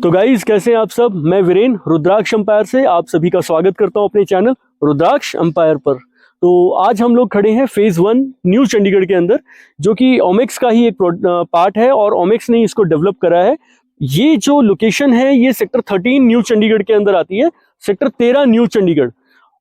तो गाइज कैसे हैं आप सब। मैं वीरेन रुद्राक्ष एम्पायर से आप सभी का स्वागत करता हूं अपने चैनल रुद्राक्ष एम्पायर पर। तो आज हम लोग खड़े हैं फेज 1 न्यू चंडीगढ़ के अंदर, जो कि ओमेक्स का ही एक पार्ट है और ओमेक्स ने इसको डेवलप करा है। ये जो लोकेशन है ये सेक्टर 13 न्यू चंडीगढ़ के अंदर आती है, सेक्टर 13 न्यू चंडीगढ़।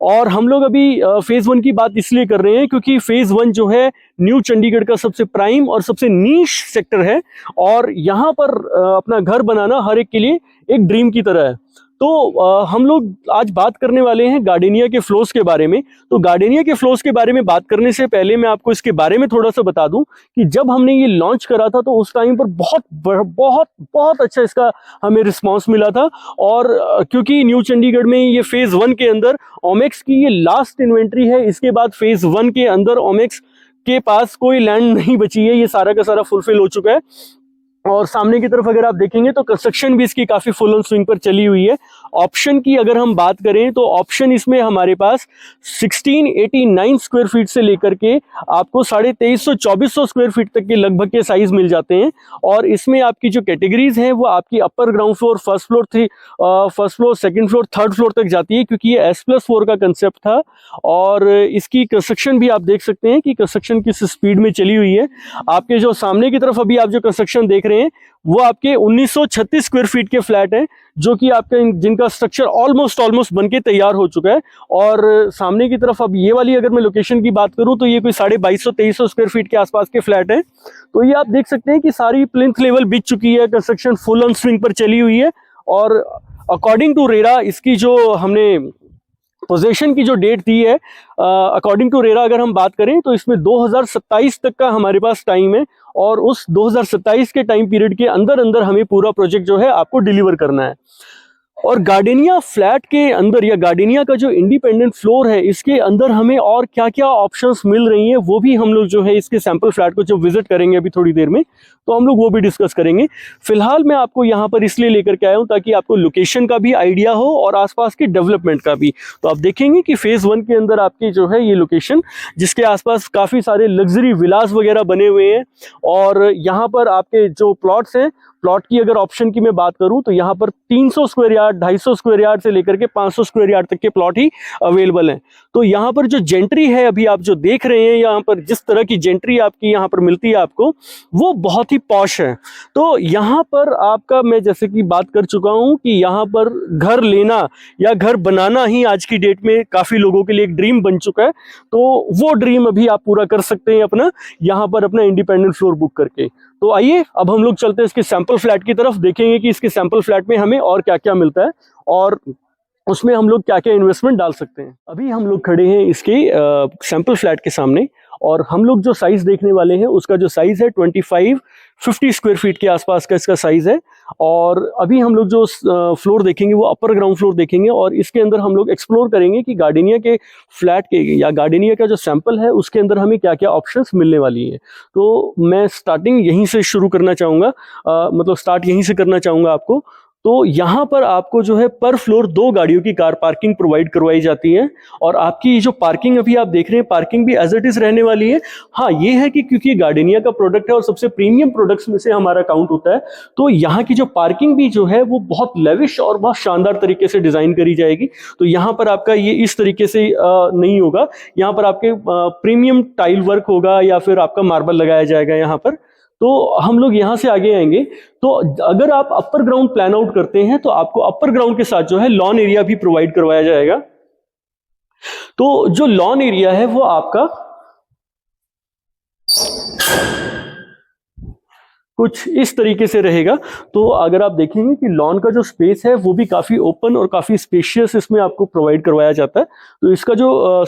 और हम लोग अभी फेज 1 की बात इसलिए कर रहे हैं क्योंकि फेज 1 जो है न्यू चंडीगढ़ का सबसे प्राइम और सबसे नीश सेक्टर है और यहाँ पर अपना घर बनाना हर एक के लिए एक ड्रीम की तरह है। तो हम लोग आज बात करने वाले हैं गार्डेनिया के फ्लोस के बारे में। तो गार्डेनिया के फ्लोस के बारे में बात करने से पहले मैं आपको इसके बारे में थोड़ा सा बता दूं कि जब हमने ये लॉन्च करा था तो उस टाइम पर बहुत बहुत बहुत अच्छा इसका हमें रिस्पांस मिला था। और क्योंकि न्यू चंडीगढ़ में ये फेज 1 के अंदर ओमेक्स की ये लास्ट इन्वेंट्री है, इसके बाद फेज 1 के अंदर ओमेक्स के पास कोई लैंड नहीं बची है, ये सारा का सारा फुलफिल हो चुका है। और सामने की तरफ अगर आप देखेंगे तो कंस्ट्रक्शन भी इसकी काफी फुल ऑन स्विंग पर चली हुई है। ऑप्शन की अगर हम बात करें तो ऑप्शन इसमें हमारे पास 1689 स्क्वायर फीट से लेकर के आपको 2350-2400 स्क्वायर फीट तक के लगभग के साइज मिल जाते हैं। और इसमें आपकी जो कैटेगरीज हैं वो आपकी upper ground floor, first floor, second floor, third floor तक जाती है, क्योंकि ये S+4 का कंसेप्ट था। और इसकी कंस्ट्रक्शन भी आप देख सकते हैं कि कंस्ट्रक्शन किस स्पीड में चली हुई है। आपके जो सामने की तरफ अभी आप जो कंस्ट्रक्शन देख रहे हैं वो आपके 1936 स्क्वायर फीट के फ्लैट हैं, जो कि आपका जिनका स्ट्रक्चर ऑलमोस्ट बनके तैयार हो चुका है। और सामने की तरफ अब ये वाली अगर मैं लोकेशन की बात करूं तो ये कोई 2250-2300 स्क्वायर फीट के आसपास के फ्लैट हैं। तो ये आप देख सकते हैं कि सारी प्लिंथ लेवल बिछ चुकी है, कंस्ट्रक्शन फुल ऑन स्विंग पर चली हुई है। और अकॉर्डिंग टू रेरा इसकी जो हमने पोजीशन की जो डेट दी है, अकॉर्डिंग टू रेरा अगर हम बात करें तो इसमें 2027 तक का हमारे पास टाइम है। और उस 2027 के टाइम पीरियड के अंदर अंदर हमें पूरा प्रोजेक्ट जो है आपको डिलीवर करना है। और गार्डेनिया फ्लैट के अंदर या गार्डेनिया का जो इंडिपेंडेंट फ्लोर है इसके अंदर हमें और क्या क्या ऑप्शंस मिल रही हैं वो भी हम लोग जो है इसके सैंपल फ्लैट को जब विजिट करेंगे अभी थोड़ी देर में तो हम लोग वो भी डिस्कस करेंगे। फिलहाल मैं आपको यहाँ पर इसलिए लेकर के आया हूँ ताकि आपको लोकेशन का भी आइडिया हो और आसपास की डेवलपमेंट का भी। तो आप देखेंगे कि फेज 1 के अंदर आपकी जो है ये लोकेशन, जिसके आसपास काफ़ी सारे लग्जरी विलास वगैरह बने हुए हैं। और यहाँ पर आपके जो प्लॉट्स हैं, प्लॉट की अगर ऑप्शन की मैं बात करूं तो यहाँ पर 300 स्क्वायर यार्ड, 250 स्क्वायर यार्ड से लेकर के 500 स्क्वायर यार्ड तक के प्लॉट ही अवेलेबल हैं। तो यहाँ पर जो जेंट्री है अभी आप जो देख रहे हैं, यहाँ पर जिस तरह की जेंट्री आपकी यहाँ पर मिलती है आपको, वो बहुत ही पॉश है। तो यहाँ पर आपका मैं जैसे कि बात कर चुका हूँ कि यहाँ पर घर लेना या घर बनाना ही आज की डेट में काफ़ी लोगों के लिए एक ड्रीम बन चुका है। तो वो ड्रीम अभी आप पूरा कर सकते हैं अपना यहाँ पर अपना इंडिपेंडेंट फ्लोर बुक करके। तो आइए अब हम लोग चलते हैं इसके सैंपल फ्लैट की तरफ, देखेंगे कि इसके सैंपल फ्लैट में हमें और क्या क्या मिलता है और उसमें हम लोग क्या क्या इन्वेस्टमेंट डाल सकते हैं। अभी हम लोग खड़े हैं इसके सैंपल फ्लैट के सामने और हम लोग जो साइज देखने वाले हैं उसका जो साइज है 2550 स्क्वायर फीट के आसपास का इसका साइज है। और अभी हम लोग जो फ्लोर देखेंगे वो अपर ग्राउंड फ्लोर देखेंगे और इसके अंदर हम लोग एक्सप्लोर करेंगे कि गार्डेनिया के फ्लैट के या गार्डेनिया का जो सैंपल है उसके अंदर हमें क्या क्या ऑप्शंस मिलने वाली हैं। तो मैं स्टार्टिंग यहीं से शुरू करना चाहूँगा, मतलब स्टार्ट यहीं से करना चाहूँगा आपको। तो यहाँ पर आपको जो है पर फ्लोर 2 गाड़ियों की कार पार्किंग प्रोवाइड करवाई जाती है। और आपकी जो पार्किंग अभी आप देख रहे हैं, पार्किंग भी एज इट इज रहने वाली है। हाँ, ये है कि क्योंकि गार्डेनिया का प्रोडक्ट है और सबसे प्रीमियम प्रोडक्ट्स में से हमारा काउंट होता है, तो यहाँ की जो पार्किंग भी जो है वो बहुत लेविश और बहुत शानदार तरीके से डिजाइन करी जाएगी। तो यहाँ पर आपका ये इस तरीके से नहीं होगा, यहाँ पर आपके प्रीमियम टाइल वर्क होगा या फिर आपका मार्बल लगाया जाएगा यहाँ पर। तो हम लोग यहाँ से आगे आएंगे। तो अगर आप अपर ग्राउंड प्लान आउट करते हैं तो आपको अपर ग्राउंड के साथ जो है लॉन एरिया भी प्रोवाइड करवाया जाएगा। तो जो लॉन एरिया है वो आपका कुछ इस तरीके से रहेगा। तो अगर आप देखेंगे कि लॉन का जो स्पेस है वो भी काफ़ी ओपन और काफ़ी स्पेशियस इसमें आपको प्रोवाइड करवाया जाता है। तो इसका जो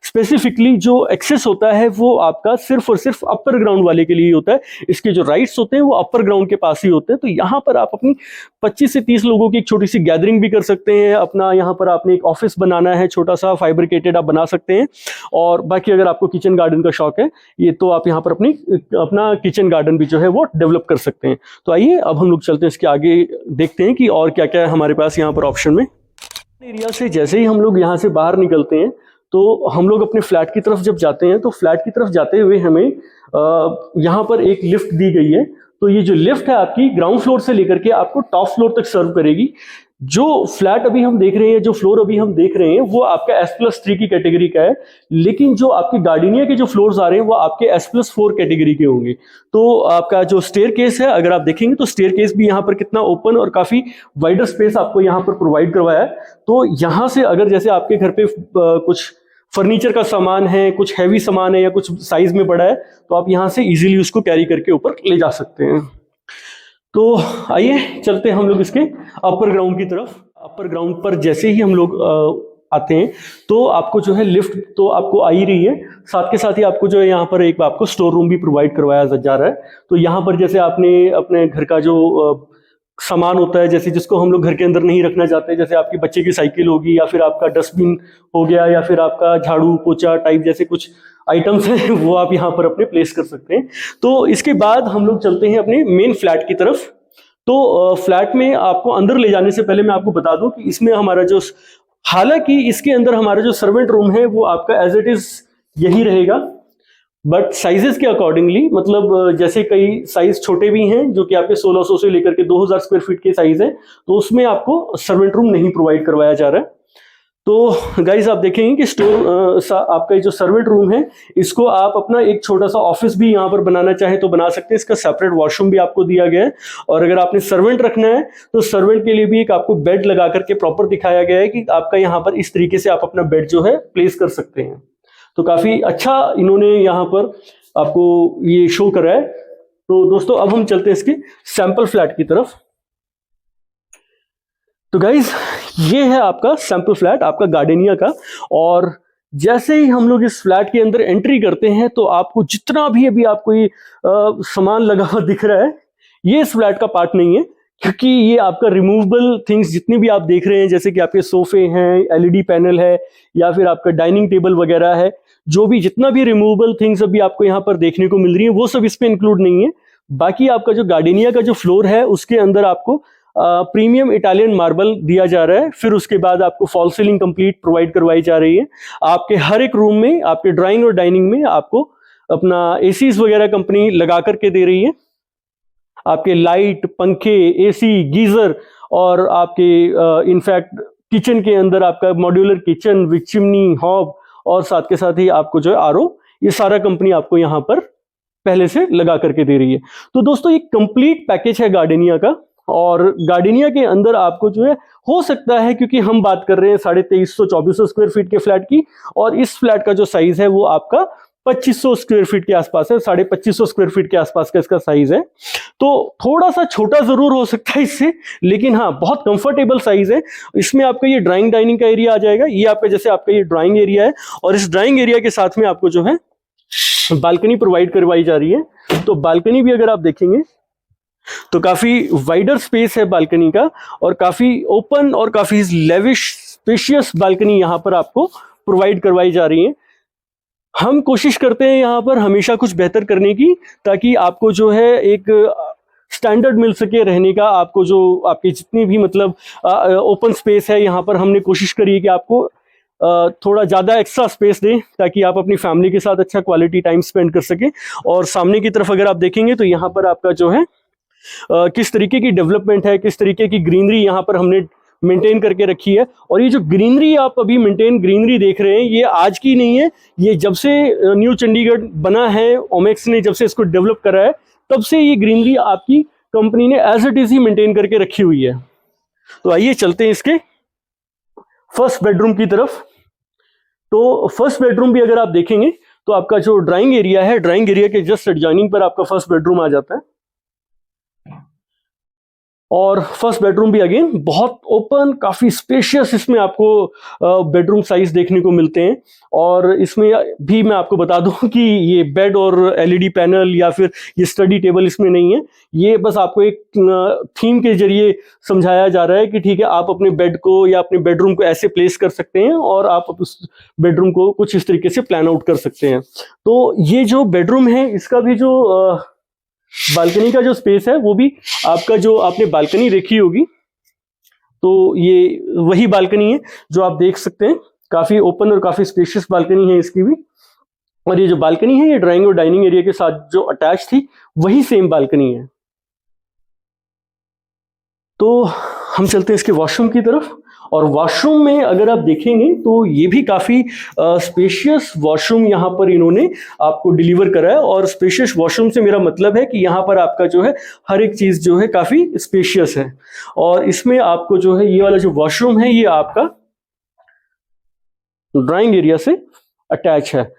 स्पेसिफिकली जो एक्सेस होता है वो आपका सिर्फ और सिर्फ अपर ग्राउंड वाले के लिए होता है। इसके जो राइट्स होते हैं वो अपर ग्राउंड के पास ही होते हैं। तो यहाँ पर आप अपनी 25 से 30 लोगों की एक छोटी सी गैदरिंग भी कर सकते हैं। अपना यहाँ पर आपने एक ऑफिस बनाना है, छोटा सा फाइब्रिकेटेड आप बना सकते हैं। और बाकी अगर आपको किचन गार्डन का शौक है ये तो आप यहाँ पर अपना किचन गार्डन भी जो है वो डेवलप कर सकते हैं। तो आइए अब हम लोग चलते हैं इसके आगे, देखते हैं कि और क्या क्या है हमारे पास यहाँ पर ऑप्शन में। एरिया से जैसे ही हम लोग यहाँ से बाहर निकलते हैं तो हम लोग अपने फ्लैट की तरफ जब जाते हैं तो फ्लैट की तरफ जाते हुए हमें यहाँ पर एक लिफ्ट दी गई है। तो ये जो लिफ्ट है आपकी ग्राउंड फ्लोर से लेकर के आपको टॉप फ्लोर तक सर्व करेगी। जो फ्लैट अभी हम देख रहे हैं, जो फ्लोर अभी हम देख रहे हैं, वो आपका S+3 की कैटेगरी का है, लेकिन जो आपके गार्डिनिया के जो फ्लोर्स आ रहे हैं वो आपके S+4 कैटेगरी के होंगे। तो आपका जो स्टेयर केस है, अगर आप देखेंगे तो स्टेयर केस भी यहाँ पर कितना ओपन और काफी वाइडर स्पेस आपको यहाँ पर प्रोवाइड करवाया है। तो यहाँ से अगर जैसे आपके घर पे कुछ फर्नीचर का सामान है, कुछ हैवी सामान है या कुछ साइज में बड़ा है, तो आप यहाँ से इजीली उसको कैरी करके ऊपर ले जा सकते हैं। तो आइए चलते हैं हम लोग इसके अपर ग्राउंड की तरफ। अपर ग्राउंड पर जैसे ही हम लोग आते हैं तो आपको जो है लिफ्ट तो आपको आ ही रही है, साथ के साथ ही आपको जो है यहाँ पर एक आपको स्टोर रूम भी प्रोवाइड करवाया जा रहा है। तो यहाँ पर जैसे आपने अपने घर का जो सामान होता है, जैसे जिसको हम लोग घर के अंदर नहीं रखना चाहते, जैसे आपके बच्चे की साइकिल होगी या फिर आपका डस्टबिन हो गया या फिर आपका झाड़ू पोछा टाइप जैसे कुछ आइटम्स हैं, वो आप यहाँ पर अपने प्लेस कर सकते हैं। तो इसके बाद हम लोग चलते हैं अपने मेन फ्लैट की तरफ। तो फ्लैट में आपको अंदर ले जाने से पहले मैं आपको बता दूं कि इसमें हमारा जो, हालांकि इसके अंदर हमारा जो सर्वेंट रूम है वो आपका एज इट इज यही रहेगा, बट साइजेस के अकॉर्डिंगली, मतलब जैसे कई साइज छोटे भी हैं जो कि आपके 1600 से लेकर के 2000 स्क्वायर फीट के साइज है, तो उसमें आपको सर्वेंट रूम नहीं प्रोवाइड करवाया जा रहा है। तो गाइज आप देखेंगे कि स्टोर आपका जो सर्वेंट रूम है, इसको आप अपना एक छोटा सा ऑफिस भी यहाँ पर बनाना चाहे तो बना सकते हैं। इसका सेपरेट वॉशरूम भी आपको दिया गया है, और अगर आपने सर्वेंट रखना है तो सर्वेंट के लिए भी एक आपको बेड लगा करके प्रॉपर दिखाया गया है कि आपका यहाँ पर इस तरीके से आप अपना बेड जो है प्लेस कर सकते हैं। तो काफी अच्छा इन्होंने यहाँ पर आपको ये शो करा है। तो दोस्तों अब हम चलते हैं इसके सैंपल फ्लैट की तरफ। तो गाइज ये है आपका सैंपल फ्लैट, आपका गार्डेनिया का। और जैसे ही हम लोग इस फ्लैट के अंदर एंट्री करते हैं तो आपको जितना भी अभी आपको ये सामान लगा हुआ दिख रहा है, ये इस फ्लैट का पार्ट नहीं है, क्योंकि ये आपका रिमूवेबल थिंग्स जितने भी आप देख रहे हैं, जैसे कि आपके सोफे हैं, LED पैनल है, या फिर आपका डाइनिंग टेबल वगैरह है, जो भी जितना भी रिमूवेबल थिंग्स अभी आपको यहाँ पर देखने को मिल रही है वो सब इस पे इंक्लूड नहीं है। बाकी आपका जो गार्डेनिया का जो फ्लोर है उसके अंदर आपको प्रीमियम इटालियन मार्बल दिया जा रहा है। फिर उसके बाद आपको फॉल सीलिंग कंप्लीट प्रोवाइड करवाई जा रही है। आपके हर एक रूम में, आपके ड्राइंग और डाइनिंग में आपको अपना एसीज वगैरह कंपनी लगा करके दे रही है। आपके लाइट, पंखे, एसी, गीजर, और आपके इनफैक्ट किचन के अंदर आपका modular kitchen with chimney, hob, और साथ के साथ ही आपको जो है RO, ये सारा कंपनी आपको यहाँ पर पहले से लगा करके दे रही है। तो दोस्तों ये कंप्लीट पैकेज है गार्डेनिया का। और गार्डेनिया के अंदर आपको जो है, हो सकता है क्योंकि हम बात कर रहे हैं 2350-2400 स्क्वायर फीट के फ्लैट की, और इस फ्लैट का जो साइज है वो आपका 2500 स्क्वायर फीट के आसपास है, 2550 स्क्वायर फीट के आसपास का इसका साइज है। तो थोड़ा सा छोटा जरूर हो सकता है इससे, लेकिन हाँ बहुत कंफर्टेबल साइज है। इसमें आपका ये ड्राइंग डाइनिंग का एरिया आ जाएगा। ये आपका जैसे आपका ये ड्राइंग एरिया है, और इस ड्राइंग एरिया के साथ में आपको जो है बालकनी प्रोवाइड करवाई जा रही है। तो बालकनी भी अगर आप देखेंगे तो काफी वाइडर स्पेस है बालकनी का, और काफी ओपन और काफी लेविश स्पेशियस बालकनी यहाँ पर आपको प्रोवाइड करवाई जा रही है। हम कोशिश करते हैं यहाँ पर हमेशा कुछ बेहतर करने की, ताकि आपको जो है एक स्टैंडर्ड मिल सके रहने का। आपको जो आपकी जितनी भी मतलब ओपन स्पेस है, यहाँ पर हमने कोशिश करी है कि आपको थोड़ा ज़्यादा एक्स्ट्रा स्पेस दें, ताकि आप अपनी फैमिली के साथ अच्छा क्वालिटी टाइम स्पेंड कर सकें। और सामने की तरफ अगर आप देखेंगे तो यहाँ पर आपका जो है किस तरीके की डेवलपमेंट है, किस तरीके की ग्रीनरी यहाँ पर हमने मेंटेन करके रखी है। और ये जो ग्रीनरी आप अभी ग्रीनरी देख रहे हैं, ये आज की नहीं है, ये जब से न्यू चंडीगढ़ बना है, ओमेक्स ने जब से इसको डेवलप करा है, तब से ये ग्रीनरी आपकी कंपनी ने एज इट इज ही मेंटेन करके रखी हुई है। तो आइए चलते हैं इसके फर्स्ट बेडरूम की तरफ। तो फर्स्ट बेडरूम भी अगर आप देखेंगे तो आपका जो ड्राइंग एरिया है, ड्राइंग एरिया के जस्ट एडजॉइनिंग पर आपका फर्स्ट बेडरूम आ जाता है। और फर्स्ट बेडरूम भी अगेन बहुत ओपन, काफी स्पेशियस इसमें आपको बेडरूम साइज देखने को मिलते हैं। और इसमें भी मैं आपको बता दूं कि ये बेड और LED पैनल या फिर ये स्टडी टेबल इसमें नहीं है। ये बस आपको एक थीम के जरिए समझाया जा रहा है कि ठीक है, आप अपने बेड को या अपने बेडरूम को ऐसे प्लेस कर सकते हैं, और आप उस बेडरूम को कुछ इस तरीके से प्लान आउट कर सकते हैं। तो ये जो बेडरूम है, इसका भी जो बालकनी का जो स्पेस है, वो भी आपका जो आपने बालकनी देखी होगी, तो ये वही बालकनी है जो आप देख सकते हैं। काफी ओपन और काफी स्पेशियस बालकनी है इसकी भी। और ये जो बालकनी है, ये ड्राइंग और डाइनिंग एरिया के साथ जो अटैच थी, वही सेम बालकनी है। तो हम चलते हैं इसके वॉशरूम की तरफ। और वॉशरूम में अगर आप देखेंगे तो ये भी काफ़ी स्पेशियस वॉशरूम यहाँ पर इन्होंने आपको डिलीवर करा है। और स्पेशियस वॉशरूम से मेरा मतलब है कि यहाँ पर आपका जो है हर एक चीज़ जो है काफ़ी स्पेशियस है। और इसमें आपको जो है ये वाला जो वॉशरूम है ये आपका ड्राइंग एरिया से अटैच है।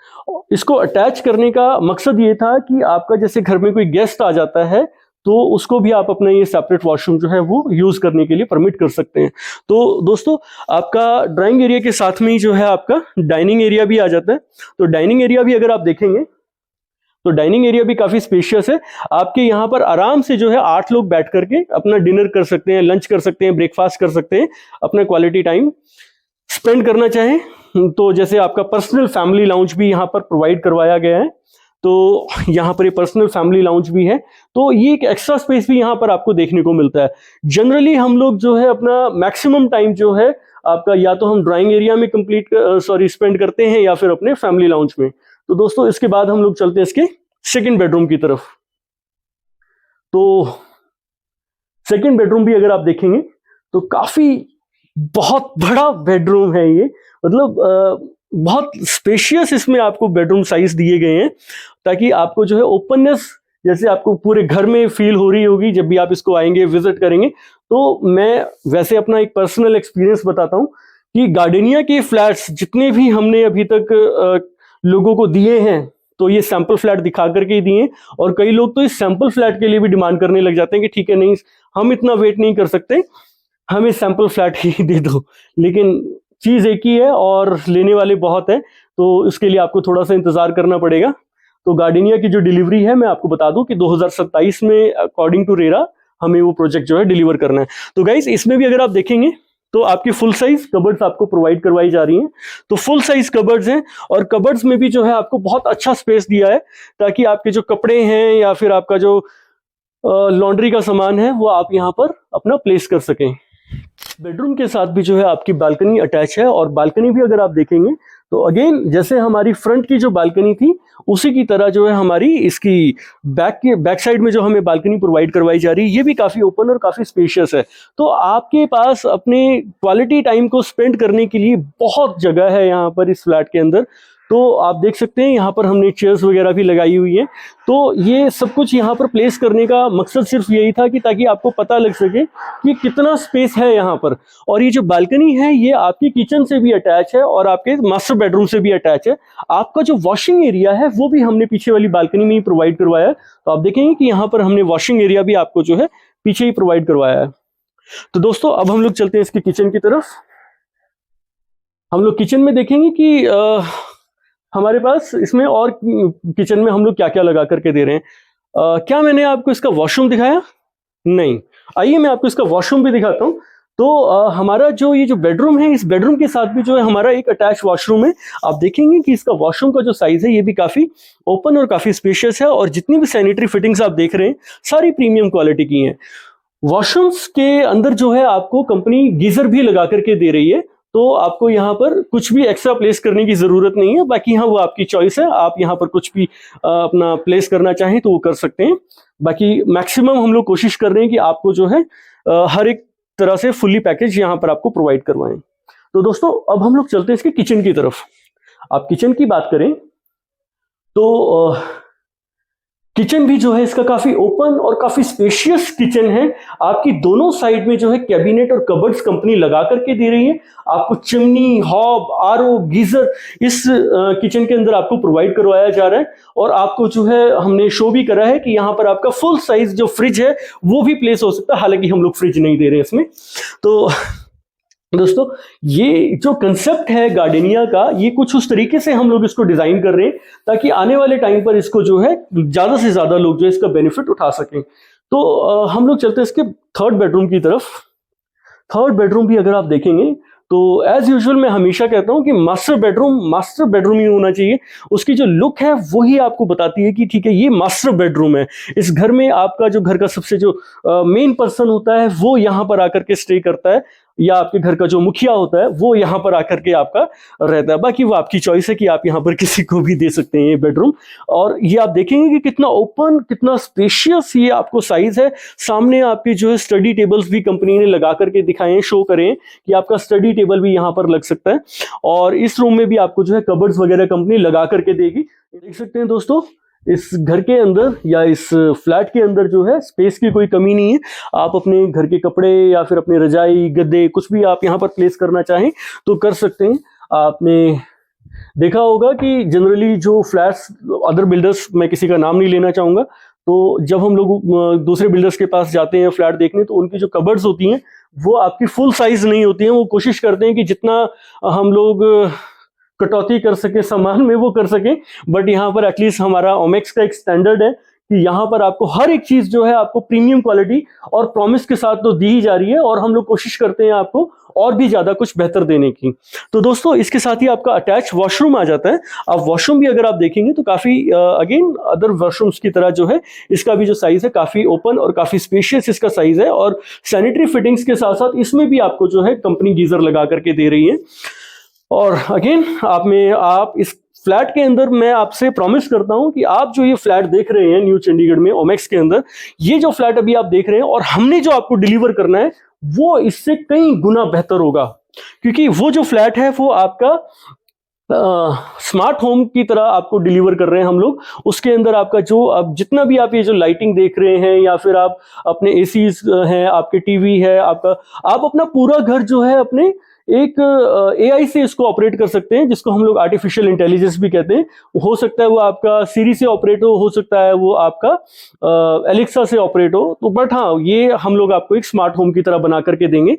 इसको अटैच करने का मकसद ये था कि आपका जैसे घर में कोई गेस्ट आ जाता है तो उसको भी आप अपना ये सेपरेट वॉशरूम जो है वो यूज करने के लिए परमिट कर सकते हैं। तो दोस्तों आपका ड्राइंग एरिया के साथ में ही जो है आपका डाइनिंग एरिया भी आ जाता है। तो डाइनिंग एरिया भी अगर आप देखेंगे तो डाइनिंग एरिया भी काफी स्पेशियस है। आपके यहाँ पर आराम से जो है 8 लोग बैठ करके अपना डिनर कर सकते हैं, लंच कर सकते हैं, ब्रेकफास्ट कर सकते हैं, अपना क्वालिटी टाइम स्पेंड करना चाहें तो जैसे आपका पर्सनल फैमिली लाउंज भी यहाँ पर प्रोवाइड करवाया गया है। तो यहाँ पर ये पर्सनल फैमिली लाउंज भी है। तो ये एक एक्स्ट्रा स्पेस भी यहाँ पर आपको देखने को मिलता है। जनरली हम लोग जो है अपना मैक्सिमम टाइम जो है आपका या तो हम ड्राइंग एरिया में स्पेंड करते हैं या फिर अपने फैमिली लाउंज में। तो दोस्तों इसके बाद हम लोग चलते हैं इसके सेकंड बेडरूम की तरफ। तो सेकंड बेडरूम भी अगर आप देखेंगे तो काफी बहुत बड़ा बेडरूम है ये, मतलब बहुत स्पेशियस इसमें आपको बेडरूम साइज दिए गए हैं ताकि आपको जो है ओपननेस जैसे आपको पूरे घर में फील हो रही होगी जब भी आप इसको आएंगे, विजिट करेंगे। तो मैं वैसे अपना एक पर्सनल एक्सपीरियंस बताता हूँ कि गार्डनिया के फ्लैट्स जितने भी हमने अभी तक लोगों को दिए हैं तो ये सैंपल फ्लैट दिखा करके ही दिए। और कई लोग तो इस सैंपल फ्लैट के लिए भी डिमांड करने लग जाते हैं कि ठीक है नहीं हम इतना वेट नहीं कर सकते, हमें सैंपल फ्लैट ही दे दो। लेकिन चीज एक ही है और लेने वाले बहुत है, तो इसके लिए आपको थोड़ा सा इंतजार करना पड़ेगा। तो गार्डनिया की जो डिलीवरी है मैं आपको बता दूं कि 2027 में अकॉर्डिंग टू रेरा हमें वो प्रोजेक्ट जो है डिलीवर करना है। तो गाइस इसमें भी अगर आप देखेंगे तो आपकी फुल साइज कबर्ड्स आपको प्रोवाइड करवाई जा रही हैं। तो फुल साइज कबर्ड्स हैं और कबर्ड्स में भी जो है आपको बहुत अच्छा स्पेस दिया है ताकि आपके जो कपड़े हैं या फिर आपका जो लॉन्ड्री का सामान है वो आप यहाँ पर अपना प्लेस कर सकें। बेडरूम के साथ भी जो है आपकी बालकनी अटैच है। और बालकनी भी अगर आप देखेंगे तो अगेन जैसे हमारी फ्रंट की जो बालकनी थी उसी की तरह जो है हमारी इसकी बैक साइड में जो हमें बालकनी प्रोवाइड करवाई जा रही है ये भी काफी ओपन और काफी स्पेशियस है। तो आपके पास अपने क्वालिटी टाइम को स्पेंड करने के लिए बहुत जगह है यहाँ पर इस फ्लैट के अंदर। तो आप देख सकते हैं यहाँ पर हमने चेयर्स वगैरह भी लगाई हुई है। तो ये सब कुछ यहाँ पर प्लेस करने का मकसद सिर्फ यही था कि ताकि आपको पता लग सके कि कितना स्पेस है यहाँ पर। और ये जो बालकनी है ये आपकी किचन से भी अटैच है और आपके मास्टर बेडरूम से भी अटैच है। आपका जो वॉशिंग एरिया है वो भी हमने पीछे वाली बालकनी में ही प्रोवाइड करवाया है। तो आप देखेंगे कि यहाँ पर हमने वॉशिंग एरिया भी आपको जो है पीछे ही प्रोवाइड करवाया है। तो दोस्तों अब हम लोग चलते हैं इसके किचन की तरफ। हम लोग किचन में देखेंगे कि हमारे पास इसमें और किचन में हम लोग क्या क्या लगा करके दे रहे हैं। क्या मैंने आपको इसका वॉशरूम दिखाया? नहीं। आइए मैं आपको इसका वॉशरूम भी दिखाता हूँ। तो हमारा जो ये जो बेडरूम है इस बेडरूम के साथ भी जो है हमारा एक अटैच वॉशरूम है। आप देखेंगे कि इसका वॉशरूम का जो साइज है ये भी काफी ओपन और काफी स्पेशियस है। और जितनी भी सैनिटरी फिटिंग्स आप देख रहे हैं सारी प्रीमियम क्वालिटी की हैं। वॉशरूम्स के अंदर जो है आपको कंपनी गीजर भी लगा करके दे रही है। तो आपको यहाँ पर कुछ भी एक्स्ट्रा प्लेस करने की जरूरत नहीं है। बाकी हाँ वो आपकी चॉइस है, आप यहाँ पर कुछ भी अपना प्लेस करना चाहें तो वो कर सकते हैं। बाकी मैक्सिमम हम लोग कोशिश कर रहे हैं कि आपको जो है हर एक तरह से फुल्ली पैकेज यहाँ पर आपको प्रोवाइड करवाएं। तो दोस्तों अब हम लोग चलते हैं इसके किचन की तरफ। आप किचन की बात करें तो किचन भी जो है इसका काफी ओपन और काफी स्पेशियस किचन है। आपकी दोनों साइड में जो है कैबिनेट और कबर्ड्स कंपनी लगा करके दे रही है। आपको चिमनी, हॉब, आरओ, गीजर इस किचन के अंदर आपको प्रोवाइड करवाया जा रहा है। और आपको जो है हमने शो भी करा है कि यहाँ पर आपका फुल साइज जो फ्रिज है वो भी प्लेस हो सकता है। हालांकि हम लोग फ्रिज नहीं दे रहे हैं इसमें। तो दोस्तों ये जो कंसेप्ट है गार्डनिया का ये कुछ उस तरीके से हम लोग इसको डिजाइन कर रहे हैं ताकि आने वाले टाइम पर इसको जो है ज्यादा से ज्यादा लोग जो है इसका बेनिफिट उठा सकें। तो हम लोग चलते हैं इसके थर्ड बेडरूम की तरफ। थर्ड बेडरूम भी अगर आप देखेंगे तो एज यूजुअल मैं हमेशा कहता हूं कि मास्टर बेडरूम ही होना चाहिए। उसकी जो लुक है वही आपको बताती है कि ठीक है ये मास्टर बेडरूम है। इस घर में आपका जो घर का सबसे जो मेन पर्सन होता है वो यहाँ पर आकर के स्टे करता है। या आपके घर का जो मुखिया होता है वो यहाँ पर आकर के आपका रहता है। बाकी वो आपकी चॉइस है कि आप यहाँ पर किसी को भी दे सकते हैं ये बेडरूम। और ये आप देखेंगे कि कितना ओपन, कितना स्पेशियस ये आपको साइज है। सामने आपके जो है स्टडी टेबल्स भी कंपनी ने लगा करके दिखाए हैं, शो करें कि आपका स्टडी टेबल भी यहाँ पर लग सकता है। और इस रूम में भी आपको जो है कबर्ड्स वगैरह कंपनी लगा करके देगी। देख सकते हैं दोस्तों, इस घर के अंदर या इस फ्लैट के अंदर जो है स्पेस की कोई कमी नहीं है। आप अपने घर के कपड़े या फिर अपने रजाई, गद्दे, कुछ भी आप यहाँ पर प्लेस करना चाहें तो कर सकते हैं। आपने देखा होगा कि जनरली जो फ्लैट्स, अदर बिल्डर्स, मैं किसी का नाम नहीं लेना चाहूँगा, तो जब हम लोग दूसरे बिल्डर्स के पास जाते हैं फ्लैट देखने तो उनकी जो कबर्ड्स होती हैं वो आपकी फुल साइज नहीं होती हैं। वो कोशिश करते हैं कि जितना हम लोग कटौती कर सके सामान में वो कर सके। बट यहाँ पर एटलीस्ट हमारा ओमेक्स का एक स्टैंडर्ड है कि यहाँ पर आपको हर एक चीज जो है आपको प्रीमियम क्वालिटी और प्रॉमिस के साथ तो दी ही जा रही है, और हम लोग कोशिश करते हैं आपको और भी ज्यादा कुछ बेहतर देने की। तो दोस्तों इसके साथ ही आपका अटैच वॉशरूम आ जाता है। अब वॉशरूम भी अगर आप देखेंगे तो काफी अगेन अदर वॉशरूम्स की तरह जो है इसका भी जो साइज है काफी ओपन और काफी स्पेशियस इसका साइज है। और सैनिटरी फिटिंग्स के साथ साथ इसमें भी आपको जो है कंपनी गीजर लगा करके दे रही है। और अगेन आप इस फ्लैट के अंदर, मैं आपसे प्रॉमिस करता हूं कि आप जो ये फ्लैट देख रहे हैं न्यू चंडीगढ़ में ओमेक्स के अंदर, ये जो फ्लैट अभी आप देख रहे हैं और हमने जो आपको डिलीवर करना है वो इससे कई गुना बेहतर होगा। क्योंकि वो जो फ्लैट है वो आपका स्मार्ट होम की तरह आपको डिलीवर कर रहे हैं हम लोग। उसके अंदर आपका जो अब जितना भी आप ये जो लाइटिंग देख रहे हैं या फिर आप अपने एसीज हैं, आपके टीवी है, आपका आप अपना पूरा घर जो है अपने एक एआई से इसको ऑपरेट कर सकते हैं, जिसको हम लोग आर्टिफिशियल इंटेलिजेंस भी कहते हैं। हो सकता है वो आपका सीरी से ऑपरेट हो सकता है वो आपका एलेक्सा से ऑपरेट हो। तो बट हाँ, ये हम लोग आपको एक स्मार्ट होम की तरह बना करके देंगे।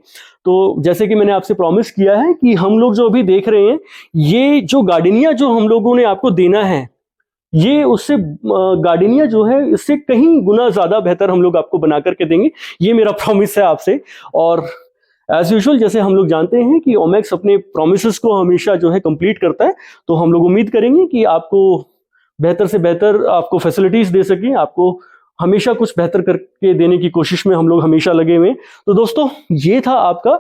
तो जैसे कि मैंने आपसे प्रॉमिस किया है कि हम लोग जो अभी देख रहे हैं, ये जो गार्डनिया जो हम लोगों ने आपको देना है, ये उससे गार्डनिया जो है इससे कहीं गुना ज्यादा बेहतर हम लोग आपको बना करके देंगे। ये मेरा प्रॉमिस है आपसे। और एज यूजुअल जैसे हम लोग जानते हैं कि ओमेक्स अपने प्रोमिसेस को हमेशा जो है कंप्लीट करता है, तो हम लोग उम्मीद करेंगे कि आपको बेहतर से बेहतर आपको फैसिलिटीज दे सकें, आपको हमेशा कुछ बेहतर करके देने की कोशिश में हम लोग हमेशा लगे हुए हैं। तो दोस्तों ये था आपका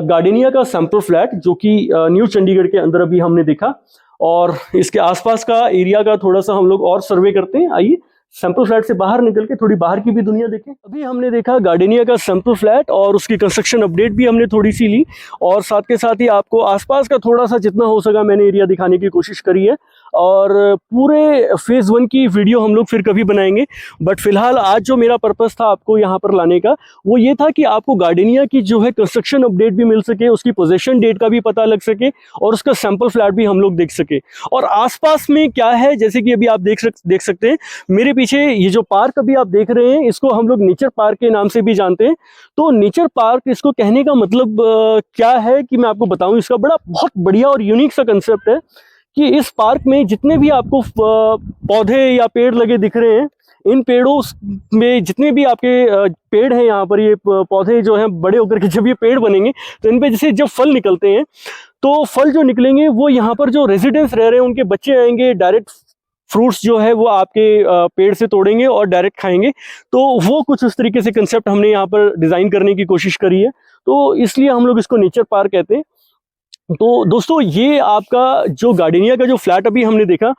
गार्डनिया का सैंपल फ्लैट जो कि न्यू चंडीगढ़ के अंदर अभी हमने देखा। और इसके आसपास का एरिया का थोड़ा सा हम लोग और सर्वे करते हैं। आइए सैंपल फ्लैट से बाहर निकल के थोड़ी बाहर की भी दुनिया देखें। अभी हमने देखा गार्डनिया का सैंपल फ्लैट और उसकी कंस्ट्रक्शन अपडेट भी हमने थोड़ी सी ली, और साथ के साथ ही आपको आसपास का थोड़ा सा जितना हो सका मैंने एरिया दिखाने की कोशिश करी है। और पूरे फेज 1 की वीडियो हम लोग फिर कभी बनाएंगे। बट फिलहाल आज जो मेरा पर्पस था आपको यहाँ पर लाने का वो ये था कि आपको गार्डनिया की जो है कंस्ट्रक्शन अपडेट भी मिल सके, उसकी पोजेशन डेट का भी पता लग सके, और उसका सैंपल फ्लैट भी हम लोग देख सके। और आसपास में क्या है, जैसे कि अभी आप देख सकते हैं मेरे पीछे ये जो पार्क अभी आप देख रहे हैं, इसको हम लोग नेचर पार्क के नाम से भी जानते हैं। तो नेचर पार्क, इसको कहने का मतलब क्या है कि मैं आपको बताऊं, इसका बहुत बढ़िया और यूनिक सा कंसेप्ट है कि इस पार्क में जितने भी आपको पौधे या पेड़ लगे दिख रहे हैं, इन पेड़ों में जितने भी आपके पेड़ हैं, यहाँ पर ये पौधे जो हैं बड़े होकर के जब ये पेड़ बनेंगे तो इन पे जैसे जब फल निकलते हैं, तो फल जो निकलेंगे वो यहाँ पर जो रेजिडेंट्स रह रहे हैं उनके बच्चे आएंगे, डायरेक्ट फ्रूट्स जो है वो आपके पेड़ से तोड़ेंगे और डायरेक्ट खाएंगे। तो वो कुछ उस तरीके से कंसेप्ट हमने यहाँ पर डिज़ाइन करने की कोशिश करी है, तो इसलिए हम लोग इसको नेचर पार्क कहते हैं। तो दोस्तों ये आपका जो गार्डनिया का जो फ्लैट अभी हमने देखा,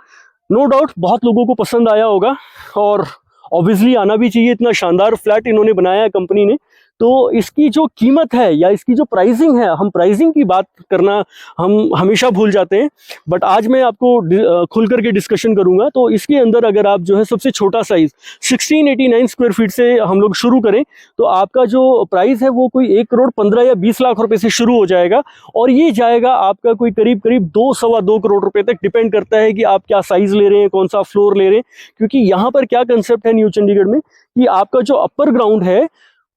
नो डाउट बहुत लोगों को पसंद आया होगा, और ऑब्वियसली आना भी चाहिए। इतना शानदार फ्लैट इन्होंने बनाया है कंपनी ने। तो इसकी जो कीमत है या इसकी जो प्राइसिंग है, हम प्राइसिंग की बात करना हम हमेशा भूल जाते हैं, बट आज मैं आपको खुल करके डिस्कशन करूंगा। तो इसके अंदर अगर आप जो है सबसे छोटा साइज 1689 स्क्वायर फीट से हम लोग शुरू करें तो आपका जो प्राइस है वो कोई 1 करोड़ 15 या 20 लाख रुपए से शुरू हो जाएगा, और ये जाएगा आपका कोई करीब 2-2.25 करोड़ रुपए तक। डिपेंड करता है कि आप क्या साइज ले रहे हैं, कौन सा फ्लोर ले रहे हैं। क्योंकि यहाँ पर क्या कंसेप्ट है न्यू चंडीगढ़ में कि आपका जो अपर ग्राउंड है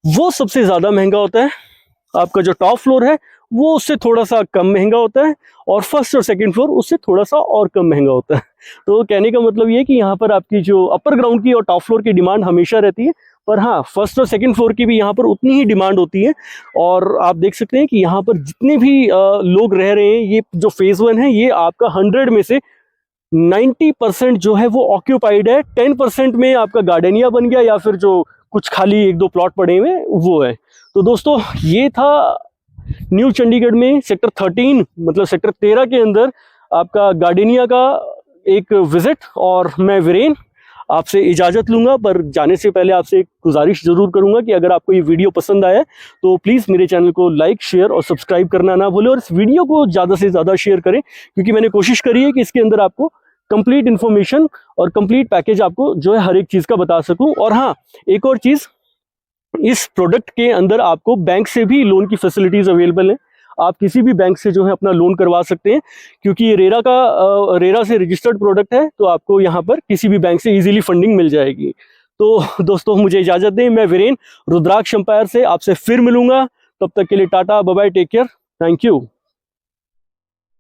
वो सबसे ज़्यादा महंगा होता है, आपका जो टॉप फ्लोर है वो उससे थोड़ा सा कम महंगा होता है, और फर्स्ट और सेकंड फ्लोर उससे थोड़ा सा और कम महंगा होता है। तो कहने का मतलब ये है कि यहाँ पर आपकी जो अपर ग्राउंड की और टॉप फ्लोर की डिमांड हमेशा रहती है, पर हाँ फर्स्ट और सेकंड फ्लोर की भी यहाँ पर उतनी ही डिमांड होती है। और आप देख सकते हैं कि यहाँ पर जितने भी लोग रह रहे हैं, ये जो फेज 1 है ये आपका 100 में से 90% जो है वो ऑक्यूपाइड है। 10% में आपका गार्डनिया बन गया, या फिर जो कुछ खाली 1-2 प्लॉट पड़े हुए वो है। तो दोस्तों ये था न्यू चंडीगढ़ में सेक्टर 13 मतलब सेक्टर 13 के अंदर आपका गार्डेनिया का एक विजिट। और मैं वीरेन आपसे इजाज़त लूँगा, पर जाने से पहले आपसे एक गुजारिश ज़रूर करूँगा कि अगर आपको ये वीडियो पसंद आया तो प्लीज़ मेरे चैनल को लाइक, शेयर और सब्सक्राइब करना ना भूलें, और इस वीडियो को ज़्यादा से ज़्यादा शेयर करें, क्योंकि मैंने कोशिश करी है कि इसके अंदर आपको कंप्लीट इन्फॉर्मेशन और कंप्लीट पैकेज आपको जो है हर एक चीज़ का बता सकूँ। और हाँ, एक और चीज़, इस प्रोडक्ट के अंदर आपको बैंक से भी लोन की फैसिलिटीज़ अवेलेबल हैं। आप किसी भी बैंक से जो है अपना लोन करवा सकते हैं, क्योंकि ये रेरा से रजिस्टर्ड प्रोडक्ट है, तो आपको यहाँ पर किसी भी बैंक से इजीली फंडिंग मिल जाएगी। तो दोस्तों मुझे इजाज़त दें, मैं वीरेन रुद्राक्ष एम्पायर से आपसे फिर मिलूंगा। तब तक के लिए tata, bye bye, take care, thank you.